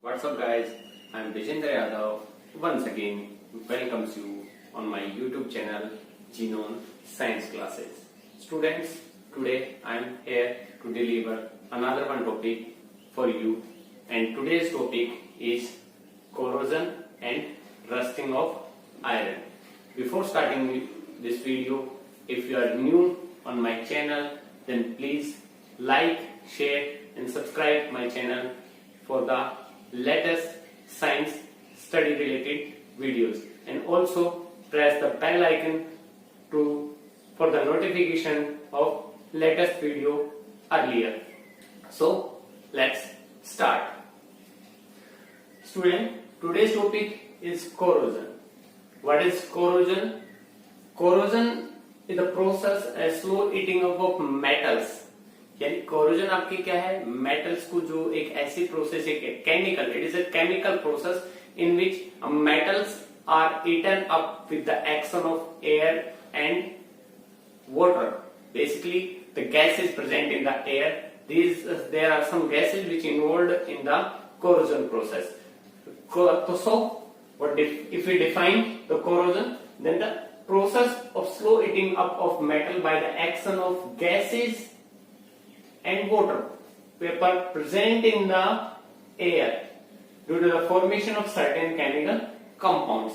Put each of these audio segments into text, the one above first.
What's up guys, I am Vijendra Yadav once again welcomes you on my YouTube channel Genome Science Classes. Students, today I am here to deliver another one topic for you, and today's topic is corrosion and rusting of iron. Before starting this video, if you are new on my channel, then please like, share and subscribe my channel for the latest science study related videos, and also press the bell icon for the notification of latest video earlier. So let's start. Student, today's topic is corrosion. What is corrosion? Corrosion is the process a slow eating up of metals. यानी corrosion आपकी क्या है, metals को जो एक ऐसी process है chemical, it is a chemical process in which metals are eaten up with the action of air and water. Basically the gas is present in the air. There are some gases which involved in the corrosion process. So if we define the corrosion, then the process of slow eating up of metal by the action of gases and water vapor present in the air due to the formation of certain chemical compounds.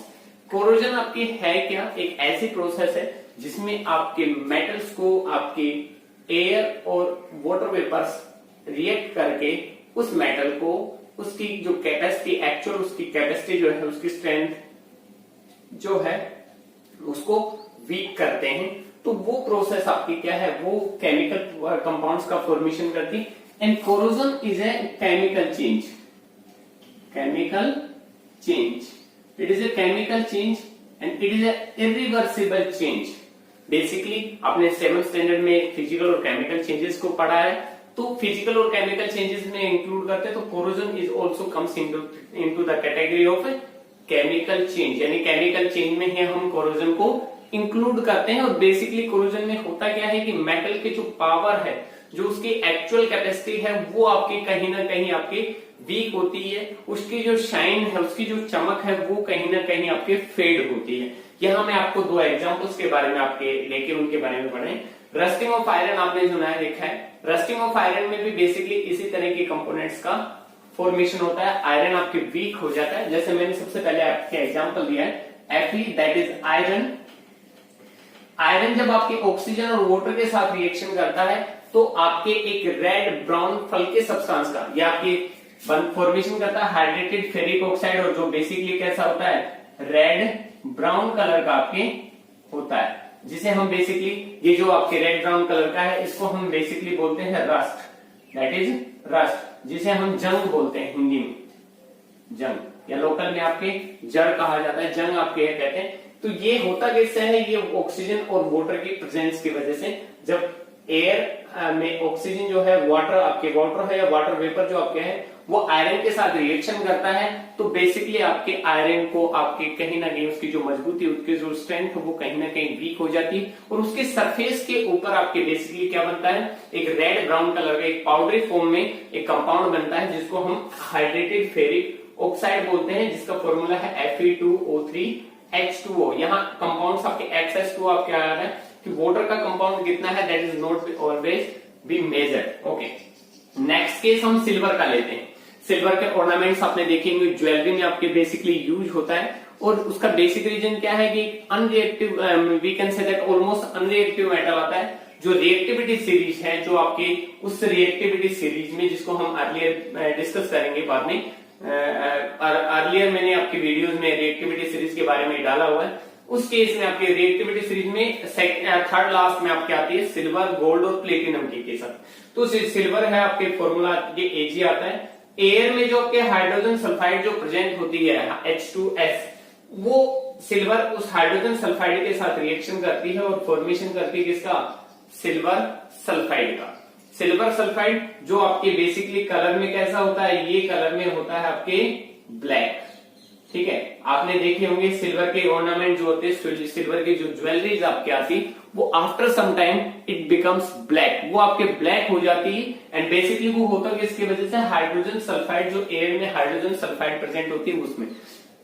Corrosion आपकी है क्या? एक ऐसी process है जिसमें आपके metals को आपके एयर और वाटर वेपर्स रिएक्ट करके उस मेटल को उसकी जो कैपेसिटी, एक्चुअल उसकी कैपेसिटी जो है, उसकी स्ट्रेंथ जो है उसको वीक करते हैं. तो वो प्रोसेस आपकी क्या है, वो केमिकल कंपाउंड्स का फॉर्मेशन करती. And corrosion is a chemical change. Chemical change, it is a chemical change and it is a irreversible change. Basically आपने 7th स्टैंडर्ड में फिजिकल और केमिकल चेंजेस को पढ़ा है. तो फिजिकल और केमिकल चेंजेस में इंक्लूड करते हैं. तो corrosion is also comes into the category of chemical change. यानी केमिकल चेंज में ही हम कोरोजन को इंक्लूड करते हैं. और बेसिकली कोरोजन में होता क्या है कि मेटल की जो पावर है, जो उसकी एक्चुअल कैपेसिटी है, वो आपकी कहीं ना कहीं आपकी वीक होती है. उसकी जो शाइन है, उसकी जो चमक है, वो कहीं ना कहीं आपके फेड होती है. यहां मैं आपको दो एग्जांपल्स के बारे में आपके लेके उनके बारे में पढ़े. रस्टिंग ऑफ आयरन आपने सुना है, देखा है. रस्टिंग ऑफ आयरन में भी बेसिकली इसी तरह के कंपोनेंट्स का फॉर्मेशन होता है. आयरन आपके वीक हो जाता है. जैसे मैंने सबसे पहले आपके एग्जाम्पल दिया है Fe, that is iron. Iron जब आपके ऑक्सीजन और वाटर के साथ रिएक्शन करता है तो आपके एक रेड ब्राउन फल के सब्सटेंस का यह आपकी फॉर्मेशन करता है हाइड्रेटेड फेरिक ऑक्साइड, और जो बेसिकली कैसा होता है, रेड ब्राउन कलर का आपके होता है. जिसे हम बेसिकली, ये जो आपके रेड ब्राउन कलर का है, इसको हम बेसिकली बोलते हैं रस्ट. दैट इज रस्ट, जिसे हम जंग बोलते हैं हिंदी में. जंग, या लोकल में आपके जड़ कहा जाता है, जंग आपके कहते हैं. तो ये होता कैसे है, ये ऑक्सीजन और वाटर की प्रेजेंस की वजह से. जब एयर में ऑक्सीजन जो है, वाटर आपके वाटर है या वाटर वेपर जो आपके है, वो आयरन के साथ रिएक्शन करता है, तो बेसिकली आपके आयरन को आपके कहीं ना कहीं उसकी जो मजबूती, उसकी जो स्ट्रेंथ है, वो कहीं ना कहीं वीक हो जाती है. और उसके सरफेस के ऊपर आपके बेसिकली क्या बनता है, एक रेड ब्राउन कलर का एक पाउडरी फॉर्म में एक कंपाउंड बनता है, जिसको हम हाइड्रेटेड फेरिक ऑक्साइड बोलते हैं, जिसका फॉर्मूला है Fe2O3H2O. यहाँ कंपाउंड्स आपके XH2 आपके आ रहा है कि वाटर का कंपाउंड कितना है, that is not always be measured. Okay, next case हम सिल्वर का लेते हैं. सिल्वर के ऑर्नामेंट्स आपने देखेंगे, ज्वेलरी में आपके बेसिकली यूज होता है. और उसका बेसिक रीजन क्या है कि unreactive, we can say that almost unreactive metal आता है. जो रिएक्टिविटी सीरीज है, जो आपकी उस रिएक्टिविटी सीरीज में, जिसको हम अर्लियर डिस्कस करेंगे बाद में, अर्लियर मैंने आपकी वीडियोस में रिएक्टिविटी सीरीज के बारे में डाला हुआ है. उस केस में आपकी रिएक्टिविटी सीरीज में थर्ड लास्ट में आपकी आती है सिल्वर, गोल्ड और प्लेटिनम के साथ. तो सिल्वर है आपके फॉर्मूला ये Ag आता है. एयर में जो आपके हाइड्रोजन सल्फाइड जो प्रेजेंट होती है H2S, वो सिल्वर उस हाइड्रोजन सल्फाइड के साथ रिएक्शन करती है और फॉर्मेशन करती है किसका, सिल्वर सल्फाइड का. सिल्वर सल्फाइड जो आपके बेसिकली कलर में कैसा होता है, ये कलर में होता है आपके ब्लैक. ठीक है, आपने देखे होंगे सिल्वर के ऑर्नामेंट जो होते हैं, सिल्वर की जो ज्वेलरीज आपके आती, वो after some time it becomes black, वो आपके ब्लैक हो जाती है। एंड बेसिकली वो होता है इसकी वजह से हाइड्रोजन सल्फाइड, जो एयर में हाइड्रोजन सल्फाइड प्रेजेंट होती है उसमें।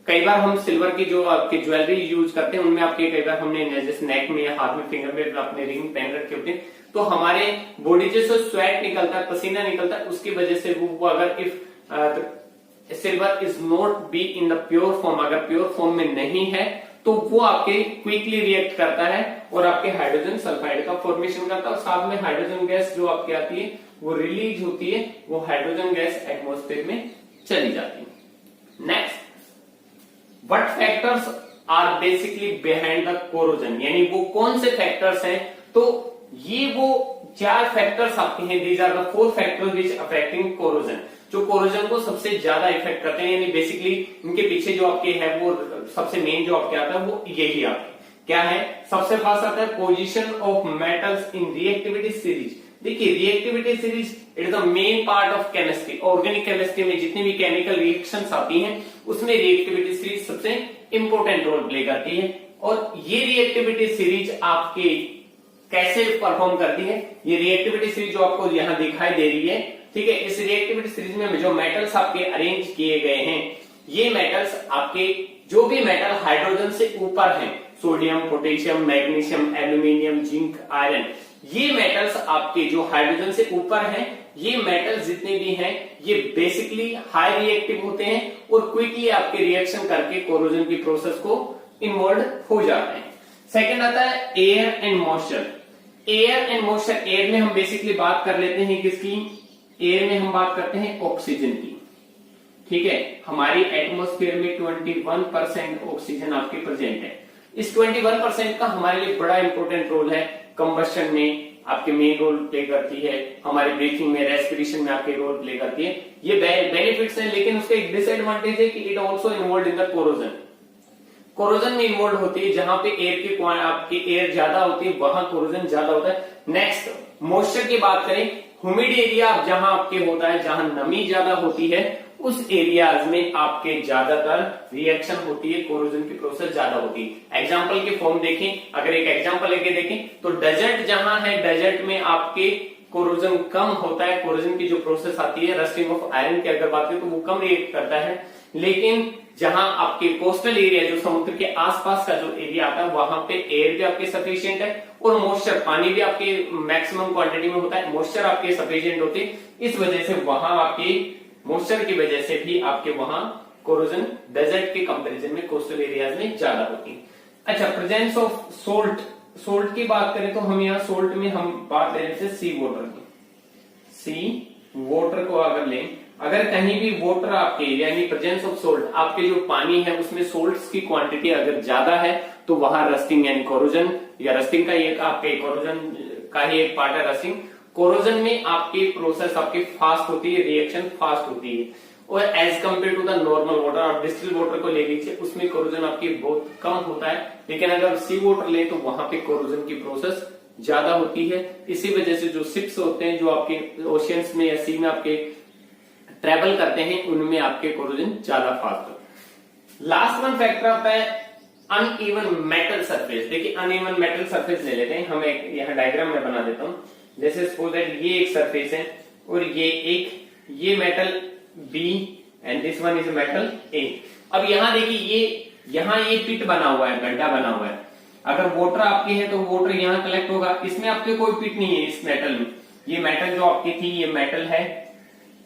कई बार हम सिल्वर की जो आपकी ज्वेलरी यूज करते हैं उनमें आपके कई बार हमने जैसे नेक में या हाथ में फिंगर में अपने रिंग पहन रखे होते हैं, तो हमारे बॉडी से स्वेट निकलता है, पसीना निकलता है, उसकी वजह से वो अगर if silver is not be in the pure form, अगर प्योर फॉर्म में नहीं है तो वो आपके क्विकली रिएक्ट करता है और आपके हाइड्रोजन सल्फाइड का फॉर्मेशन करता है, और साथ में हाइड्रोजन गैस जो आपकी आती है वो रिलीज होती है, वो हाइड्रोजन गैस एटमॉस्फेयर में चली जाती है। Next, what factors are basically behind the corrosion, यानी वो कौन से फैक्टर्स हैं, तो ये वो 4 फैक्टर्स आपके हैं, these are the 4 factors which affecting corrosion, जो कोरोजन को सबसे ज्यादा इफेक्ट करते हैं, यानी बेसिकली इनके पीछे जो आपके है वो सबसे मेन जो आपके आता है वो यही आपके क्या है। सबसे पास आता है position of metals in reactivity series. देखिए reactivity series it is the main part of chemistry, organic chemistry में जितनी भी केमिकल रिएक्शंस आती हैं उसमें रिएक्टिविटी सीरीज सबसे इंपॉर्टेंट रोल प्ले करती है। और ये रिएक्टिविटी सीरीज आपके कैसे परफॉर्म करती है, ये रिएक्टिविटी सीरीज जो आपको यहाँ दिखाई दे रही है, ठीक है, इस रिएक्टिविटी सीरीज में जो मेटल्स आपके अरेंज किए गए हैं, ये मेटल्स आपके जो भी मेटल हाइड्रोजन से ऊपर हैं, sodium, potassium, magnesium, aluminium, zinc, iron, ये मेटल्स आपके जो हाइड्रोजन से ऊपर हैं, ये मेटल्स जितने भी हैं ये बेसिकली हाई रिएक्टिव होते हैं और क्विकली आपके रिएक्शन करके कोरोजन की प्रोसेस को इन्वॉल्व हो जाते हैं। सेकेंड आता है air and moisture. Air and moisture, air में हम बेसिकली बात कर लेते हैं किसकी, एयर में हम बात करते हैं ऑक्सीजन की, ठीक है, हमारी एटमॉस्फेयर में 21% ऑक्सीजन आपके प्रेजेंट है। इस 21% का हमारे लिए बड़ा इंपॉर्टेंट रोल है, कंबशन में आपके मेन रोल प्ले करती है, हमारे ब्रीथिंग में, रेस्पिरेशन में आपके रोल प्ले करती है। ये बेनिफिट्स हैं, लेकिन उसका एक डिसएडवांटेज है कि it also involve in the corrosion. Corrosion में इन्वॉल्व होती है, जहां पे एयर की आपकी एयर ज्यादा होती है वहां कोरोजन ज्यादा होता है। नेक्स्ट, मॉइस्चर की बात करें, ह्यूमिड एरिया जहां आपके होता है, जहां नमी ज्यादा होती है, उस एरियाज में आपके ज्यादातर रिएक्शन होती है, कोरोजन की प्रोसेस ज्यादा होती है। एग्जांपल के फॉर्म देखें, अगर एक एग्जांपल लेके देखें तो डेजर्ट जहां है, डेजर्ट में आपके कोरोजन कम होता है, कोरोजन की जो प्रोसेस आती है, रस्टिंग ऑफ आयरन की अगर बात करें तो वो कम रिएक्ट करता है। लेकिन जहां आपके कोस्टल एरिया, जो समुद्र के आसपास का जो एरिया आता है, वहां पे एयर भी आपके सफिशिएंट है और मॉइस्चर, पानी भी आपके मैक्सिमम क्वांटिटी में होता है, मॉइस्चर आपके सफिशिएंट होते हैं। इस वजह से वहां आपके मॉइस्चर की वजह से भी आपके वहां कोरोजन डेजर्ट के कंपैरिजन में कोस्टल एरियाज में ज्यादा होती है। अच्छा, प्रेजेंस ऑफ सोल्ट, सोल्ट की बात करें तो हम यहाँ सोल्ट में हम बात ले रहे थे सी वाटर की। सी वाटर को अगर लें, अगर कहीं भी वाटर आपके यानी प्रेजेंस ऑफ सोल्ट, आपके जो पानी है उसमें सोल्ट्स की क्वांटिटी अगर ज्यादा है तो वहां रस्टिंग यानी कोरोजन, या रस्टिंग का एक आपके कोरोजन का ही एक पार्ट है रस्टिंग। कोरोजन में आपकी प्रोसेस आपकी फास्ट होती है, रिएक्शन फास्ट होती है, और as compare to the normal water, आप डिस्टिल वाटर को ले लीजिए, उसमें कोरोजन आपकी बहुत कम होता है। लेकिन अगर सी वाटर ले तो वहां पे कोरोजन की प्रोसेस ज्यादा होती है। इसी वजह से जो शिप्स होते हैं, जो आपके ओशियंस में या सी में आपके ट्रेवल करते हैं, उनमें आपके कोरोजन ज्यादा फास्ट होता है। लास्ट वन फैक्टर आता है अनइवन मेटल सरफेस। देखिए अनइवन मेटल सरफेस ले लेते हैं हम, एक यहाँ डायग्राम में बना देता हूं। जैसे सपोज दैट ये एक सरफेस है और ये metal B and this one is metal A. अब यहाँ देखिए यहाँ ये पिट बना हुआ है, गड्ढा बना हुआ है। अगर वाटर आपकी है तो वाटर यहाँ कलेक्ट होगा, इसमें आपके कोई पिट नहीं है इस मेटल में। ये मेटल जो आपकी थी ये मेटल है,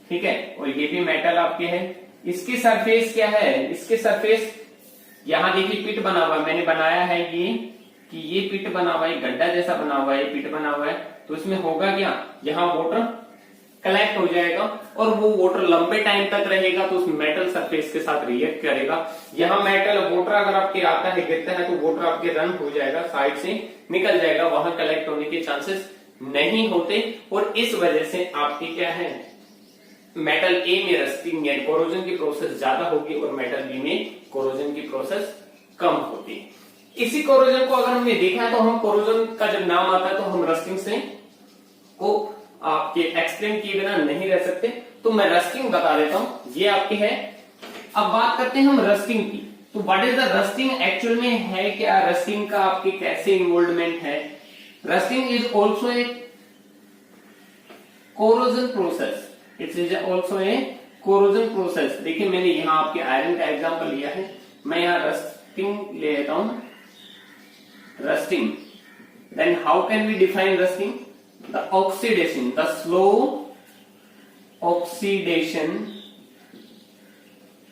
ठीक है, और ये भी मेटल आपके है। इसकी सरफेस क्या है, इसके सरफेस यहाँ देखिए पिट बना हुआ है, मैंने बनाया है ये कि ये पिट बना हुआ है, गड्ढा जैसा बना हुआ है, पिट बना हुआ है। तो इसमें होगा क्या, यहाँ वाटर कलेक्ट हो जाएगा और वो वाटर लंबे टाइम तक रहेगा, तो उस मेटल सरफेस के साथ रिएक्ट करेगा। यहाँ मेटल वाटर अगर आपके आता है, गिरता है, तो वाटर आपके रन हो जाएगा, साइड से निकल जाएगा, वहां कलेक्ट होने के चांसेस नहीं होते। और इस वजह से आपकी क्या है, मेटल ए में रस्टिंग या कोरोजन की प्रोसेस ज्यादा होगी और मेटल बी में कोरोजन की प्रोसेस कम होती है। इसी कोरोजन को अगर हमने देखा है तो हम कोरोजन का जब नाम आता है तो हम रस्टिंग से को आपके एक्सप्लेन किए बिना नहीं रह सकते। तो मैं रस्टिंग बता देता हूं। ये आपकी है अब बात करते हैं हम रस्टिंग की। तो what is the rusting, actual में है क्या, रस्टिंग का आपके कैसे इन्वॉल्वमेंट है। Rusting is also a corrosion process, it is also a corrosion process. देखिए मैंने यहां आपके आयरन का एग्जांपल लिया है, मैं यहां रस्टिंग ले लेता हूं, rusting. Then how can we define rusting, the oxidation, the slow oxidation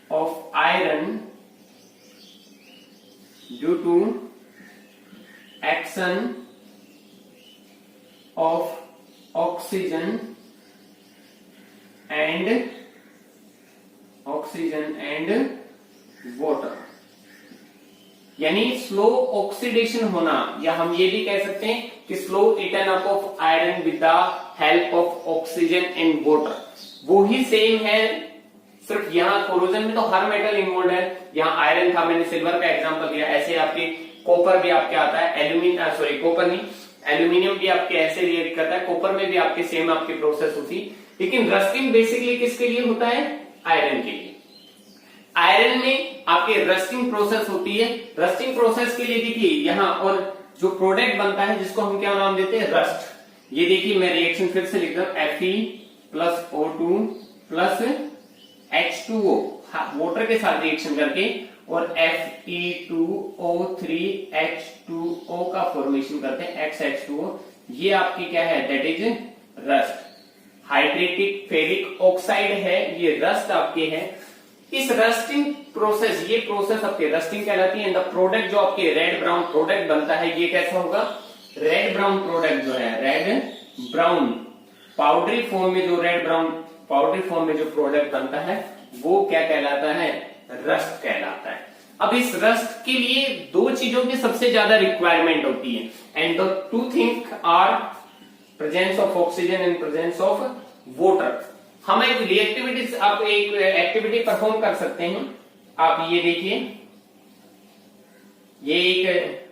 of iron due to action of oxygen and water, यानी स्लो ऑक्सीडेशन होना, या हम ये भी कह सकते हैं कि slow eaten up of iron with the help of oxygen and water. वो ही सेम है, सिर्फ यहाँ कोरोजन में तो हर मेटल इन्वॉल्व है। यहाँ आयरन था, मैंने सिल्वर का एग्जांपल दिया, ऐसे आपके कॉपर भी आपके आता है, कॉपर नहीं, एल्यूमिनियम भी आपके ऐसे रिएक्ट करता है, कॉपर में भी आपके सेम आपकी प्रोसेस होती। लेकिन रस्टिंग बेसिकली किसके लिए होता है, आयरन के लिए। आयरन में आपके रस्टिंग प्रोसेस होती है। रस्टिंग प्रोसेस के लिए देखिए यहाँ, और जो प्रोडक्ट बनता है जिसको हम क्या नाम देते हैं, रस्ट। ये देखिए मैं रिएक्शन फिर से लिख रहा हूं, Fe+O2 प्लस H2O, वाटर के साथ रिएक्शन करके, और Fe2O3H2O का फॉर्मेशन करते हैं, XH2O। ये आपकी क्या है, that is rust. Hydrated ferric oxide है, ये रस्ट आपके है। इस रस्टिंग प्रोसेस, ये प्रोसेस आपके रस्टिंग कहलाती है। द प्रोडक्ट जो आपके रेड ब्राउन प्रोडक्ट बनता है, ये कैसा होगा, रेड ब्राउन प्रोडक्ट जो है, रेड ब्राउन पाउडरी फॉर्म में, जो रेड ब्राउन पाउडरी फॉर्म में जो प्रोडक्ट बनता है, वो क्या कहलाता है, रस्ट कहलाता है। अब इस रस्ट के लिए दो चीजों की सबसे ज्यादा रिक्वायरमेंट होती है, and the two thing are presence of oxygen and presence of water. हम एक रिएक्टिविटी, आप एक एक्टिविटी परफॉर्म कर सकते हैं। आप ये देखिए, ये एक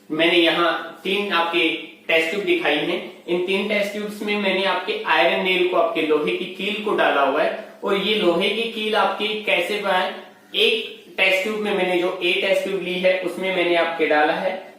मैंने यहां 3 आपके टेस्ट ट्यूब दिखाई हैं। इन 3 टेस्ट ट्यूब्स में मैंने आपके आयरन नेल को, आपके लोहे की कील को डाला हुआ है, और ये लोहे की कील आपकी कैसे पाए, एक टेस्ट ट्यूब में मैंने जो ए टेस्ट ट्यूब ली है, उसमें मैंने आपके डाला है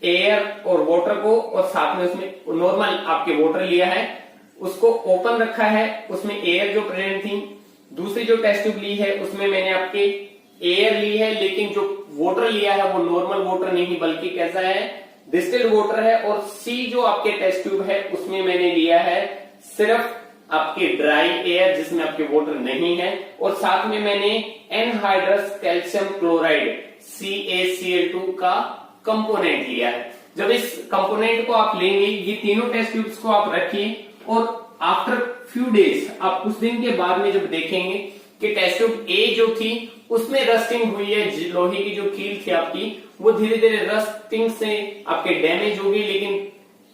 एयर और वाटर को, और साथ में उसमें नॉर्मल आपके वाटर लिया है, उसको ओपन रखा है, उसमें एयर जो प्रेजेंट थी। दूसरी जो टेस्ट ट्यूब ली है, उसमें मैंने आपके एयर ली है, लेकिन जो वाटर लिया है वो नॉर्मल वाटर नहीं, बल्कि कैसा है, डिस्टिल्ड वाटर है। और सी जो आपके टेस्ट ट्यूब है, उसमें मैंने लिया है सिर्फ आपके ड्राई एयर, जिसमें आपके वाटर नहीं है, और साथ में मैंने एनहाइड्रस कैल्शियम क्लोराइड CaCl2 का कंपोनेंट लिया है। जब इस कंपोनेंट को आप लेंगे, ये तीनों टेस्ट ट्यूब्स को आप रखिए, और आफ्टर फ्यू डेज, आप कुछ दिन के बाद में जब देखेंगे कि टेस्ट ट्यूब ए जो थी उसमें रस्टिंग हुई है, लोहे की जो कील थी आपकी, वो धीरे धीरे रस्टिंग से आपके डैमेज हो गई, लेकिन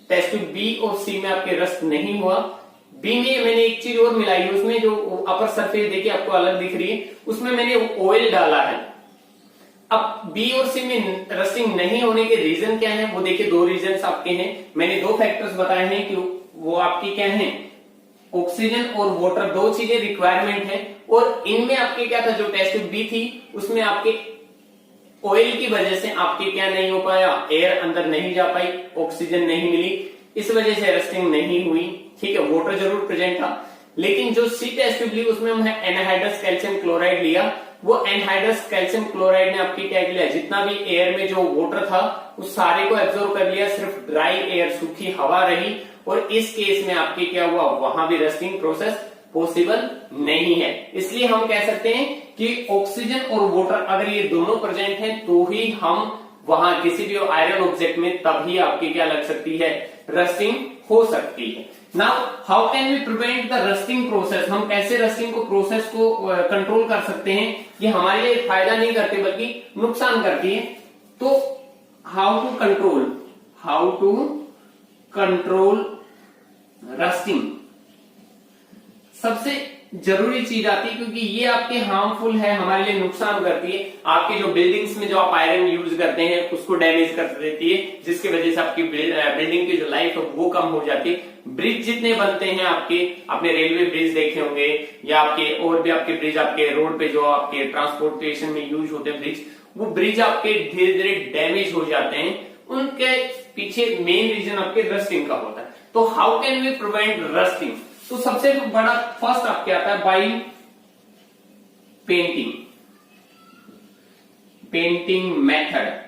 टेस्ट ट्यूब बी और सी में आपके रस्ट नहीं हुआ। बी में मैंने एक चीज और मिलाई है, उसमें जो अपर सरफेस देखिए आपको अलग दिख रही है, उसमें मैंने ऑयल डाला है। अब बी और सी में रस्टिंग नहीं होने के रीजन क्या है, वो देखिए 2 रीजन आपके हैं। मैंने 2 फैक्टर्स बताए हैं कि वो आपकी क्या है, ऑक्सीजन और वाटर, 2 चीजें रिक्वायरमेंट है। और इनमें आपके क्या था, जो टेस्ट ट्यूब बी थी उसमें आपके ऑयल की वजह से आपके क्या नहीं हो पाया, एयर अंदर नहीं जा पाई, ऑक्सीजन नहीं मिली, इस वजह से रस्टिंग नहीं हुई। ठीक है, वाटर जरूर प्रेजेंट था। लेकिन जो सी टेस्ट ट्यूब ली, उसमें हमने एनहाइड्रस कैल्शियम क्लोराइड लिया। वो एनहाइड्रस कैल्शियम क्लोराइड ने आपकी क्या किया, जितना भी एयर में जो वाटर था उस सारे को एब्जॉर्ब कर लिया, सिर्फ ड्राई एयर, सूखी हवा रही। और इस केस में आपके क्या हुआ, वहां भी रस्टिंग प्रोसेस पॉसिबल नहीं है। इसलिए हम कह सकते हैं कि ऑक्सीजन और वाटर अगर ये दोनों प्रेजेंट हैं, तो ही हम वहां किसी भी आयरन ऑब्जेक्ट में तभी आपकी क्या लग सकती है, रस्टिंग हो सकती है। Now how can we prevent the rusting process, हम कैसे रस्टिंग को प्रोसेस को कंट्रोल कर सकते हैं। ये हमारे लिए फायदा नहीं करते बल्कि नुकसान करती है। तो हाउ टू कंट्रोल रस्टिंग, सबसे जरूरी चीज आती है, क्योंकि ये आपके हार्मफुल है, हमारे लिए नुकसान करती है। आपकी जो बिल्डिंग्स में जो आप आयरन यूज करते हैं उसको डैमेज कर देती है, जिसकी वजह से आपकी बिल्डिंग की जो लाइफ है वो कम हो जाती है। ब्रिज जितने बनते हैं आपने रेलवे ब्रिज देखे होंगे, या आपके और भी आपके ब्रिज आपके रोड पे जो आपके ट्रांसपोर्टेशन में यूज होते हैं ब्रिज, वो ब्रिज आपके धीरे धीरे डैमेज हो जाते हैं। उनके पीछे मेन रीजन आपके रस्टिंग का होता है। तो how can we prevent rusting? तो सबसे बड़ा फर्स्ट आपके आता है बाई पेंटिंग मेथड।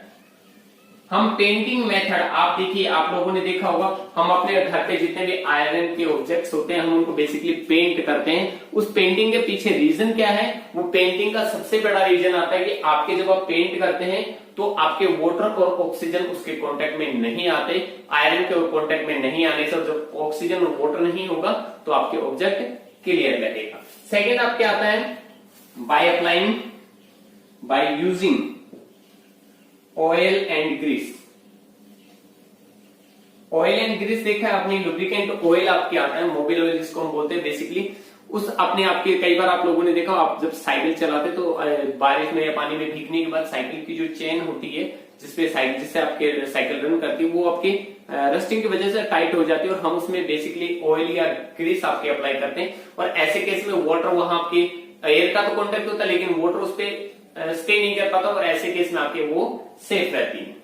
हम पेंटिंग मेथड, आप देखिए, आप लोगों ने देखा होगा, हम अपने घर पे जितने भी आयरन के ऑब्जेक्ट्स होते हैं हम उनको बेसिकली पेंट करते हैं। उस पेंटिंग के पीछे रीजन क्या है? वो पेंटिंग का सबसे बड़ा रीजन आता है कि आपके जब आप पेंट करते हैं तो आपके वाटर और ऑक्सीजन उसके कांटेक्ट में नहीं आते, आयरन के कांटेक्ट में नहीं आने से जब ऑक्सीजन और वाटर नहीं होगा तो आपके ऑब्जेक्ट क्लियर रहेगा। सेकेंड आपके आता है by using oil and grease. Oil and grease देखा है आपने, लुब्रिकेंट ऑयल आपके आता है, मोबिल ऑयल जिसको हम बोलते हैं बेसिकली। उस अपने आपके कई बार आप लोगों ने देखा, आप जब साइकिल चलाते तो बारिश में या पानी में भीगने के बाद साइकिल की जो चेन होती है जिससे आपके साइकिल रन करती है, वो आपके रस्टिंग की वजह से टाइट हो जाती है, और हम उसमें बेसिकली ऑयल या ग्रीस आपके अप्लाई करते हैं। और ऐसे केस में वाटर वहां आपके एयर का तो कॉन्टेक्ट होता है लेकिन वाटर उस पर स्टे नहीं कर पाता, और ऐसे केस में आपके वो सेफ रहती है।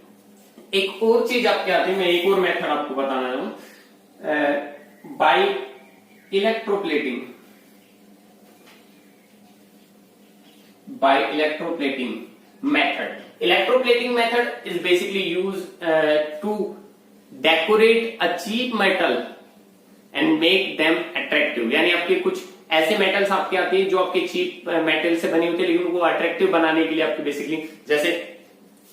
एक और चीज आपके आती है, मैं एक और मेथड आपको बताना चाहूँ, by electroplating method. Electroplating method is basically used to decorate a cheap metal and make them attractive. यानी आपके कुछ ऐसे मेटल्स आपके आती है जो आपके चीप मेटल से बनी होती है, लेकिन उनको अट्रैक्टिव बनाने के लिए आपके बेसिकली, जैसे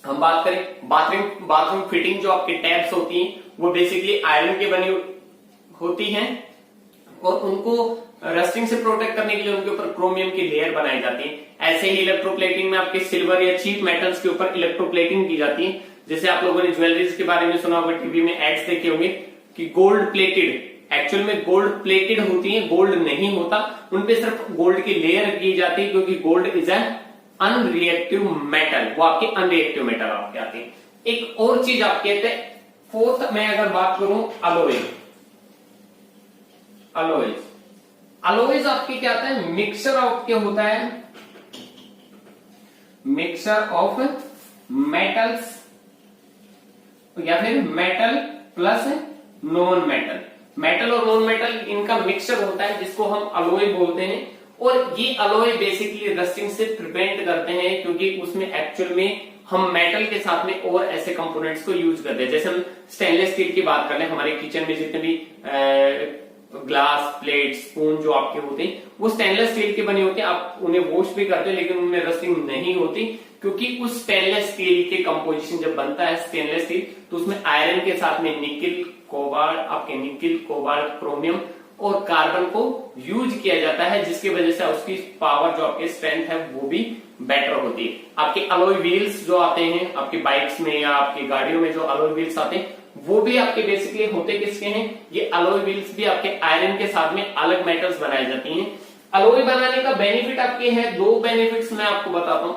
हम बात करें बाथरूम फिटिंग, जो आपके टैप्स होती हैं वो बेसिकली आयरन के बनी होती हैं, और उनको रस्टिंग से प्रोटेक्ट करने के लिए उनके ऊपर क्रोमियम की लेयर बनाई जाती है। ऐसे ही इलेक्ट्रोप्लेटिंग में आपके सिल्वर या चीप मेटल्स के ऊपर इलेक्ट्रोप्लेटिंग की जाती है। जैसे आप लोगों ने ज्वेलरीज के बारे में सुना होगा, टीवी में एड्स देखे होंगे कि गोल्ड प्लेटेड, एक्चुअल में गोल्ड प्लेटेड होती है, गोल्ड नहीं होता, उनपे सिर्फ गोल्ड की लेयर की जाती है, क्योंकि gold is an unreactive metal, वो आपके अनरिएक्टिव मेटल आपके आते हैं। एक और चीज आप कहते हैं, फोर्थ में अगर बात करूं, अलोइज आपके क्या आता है, मिक्सचर ऑफ क्या होता है, मिक्सचर ऑफ मेटल्स या फिर metal plus non metal, metal और नॉन मेटल इनका मिक्सचर होता है, जिसको हम अलॉय बोलते हैं। और ये अलॉय बेसिकली रस्टिंग से प्रिवेंट करते हैं, क्योंकि उसमें एक्चुअल में हम मेटल के साथ में और ऐसे कंपोनेंट्स को यूज करते हैं। जैसे हम स्टेनलेस स्टील की बात कर लें, हमारे किचन में जितने भी ग्लास, प्लेट, स्पून जो आपके होते हैं वो स्टेनलेस स्टील के बने होते हैं। आप उन्हें वॉश भी करते हैं लेकिन उनमें रस्टिंग नहीं होती, क्योंकि उस स्टेनलेस स्टील के कंपोजिशन जब बनता है स्टेनलेस स्टील, तो उसमें आयरन के साथ में निकिल, कोबाल्ट, क्रोमियम और कार्बन को यूज किया जाता है, जिसकी वजह से उसकी पावर जो आपके स्ट्रेंथ है वो भी बेटर होती है। आपके अलॉय व्हील्स जो आते हैं आपकी बाइक्स में या आपकी गाड़ियों में, जो अलॉय व्हील्स आते हैं वो भी आपके बेसिकली होते किसके हैं, ये अलॉय व्हील्स भी आपके आयरन के साथ में अलग मेटल्स बनाई जाती हैं। अलॉय बनाने का बेनिफिट आपके है, दो बेनिफिट्स मैं आपको बताता हूं।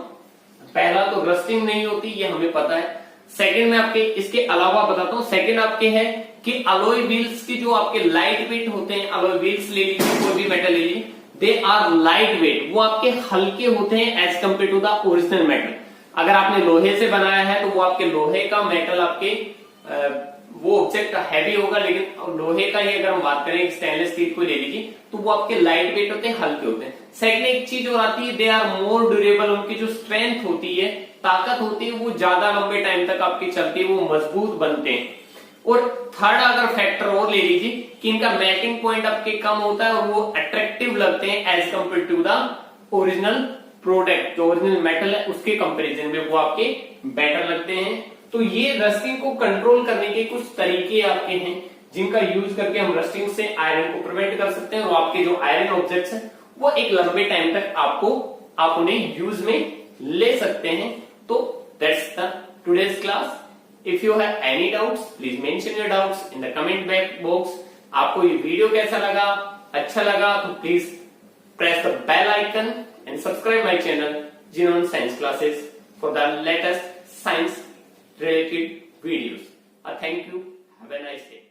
पहला तो रस्टिंग नहीं होती, ये हमें पता है। सेकंड में आपके इसके अलावा बताता हूं, सेकंड आपके है कि अलॉय व्हील्स की जो आपके लाइट वेट होते हैं, अलॉय व्हील्स ले लीजिए, कोई भी मेटल ले लीजिए, दे आर लाइट वेट, वो आपके हल्के होते हैं as compare to the original metal. अगर आपने लोहे से बनाया है तो वो आपके लोहे का मेटल आपके वो ऑब्जेक्ट हैवी होगा, लेकिन लोहे का ही अगर हम बात करें स्टेनलेस स्टील को ले लीजिए तो वो आपके लाइट वेट होते हैं, हल्के होते हैं। सेकंड एक चीज और आती है, दे आर मोर ड्यूरेबल, उनकी जो स्ट्रेंथ होती है, ताकत होती है, वो ज्यादा लंबे टाइम तक आपकी चलती है, वो मजबूत बनते हैं। और थर्ड अगर फैक्टर और ले लीजिए कि इनका मेल्टिंग पॉइंट आपके कम होता है और वो अट्रैक्टिव लगते हैं as compare to the original product, जो ओरिजिनल मेटल है उसके कंपैरिजन में वो आपके बेटर लगते हैं। तो ये रस्टिंग को कंट्रोल करने के कुछ तरीके आपके हैं, जिनका यूज करके हम रस्टिंग से आयरन को प्रिवेंट कर सकते हैं, और आपके जो आयरन ऑब्जेक्ट्स हैं वो एक लंबे टाइम तक आप उन्हें यूज में ले सकते हैं। तो that's the today's class. If you have any doubts please mention your doubts in the comment box. आपको ये वीडियो कैसा लगा, अच्छा लगा तो please press the bell icon and subscribe my channel Genome Science Classes for the latest science related videos. Thank you. Have a nice day.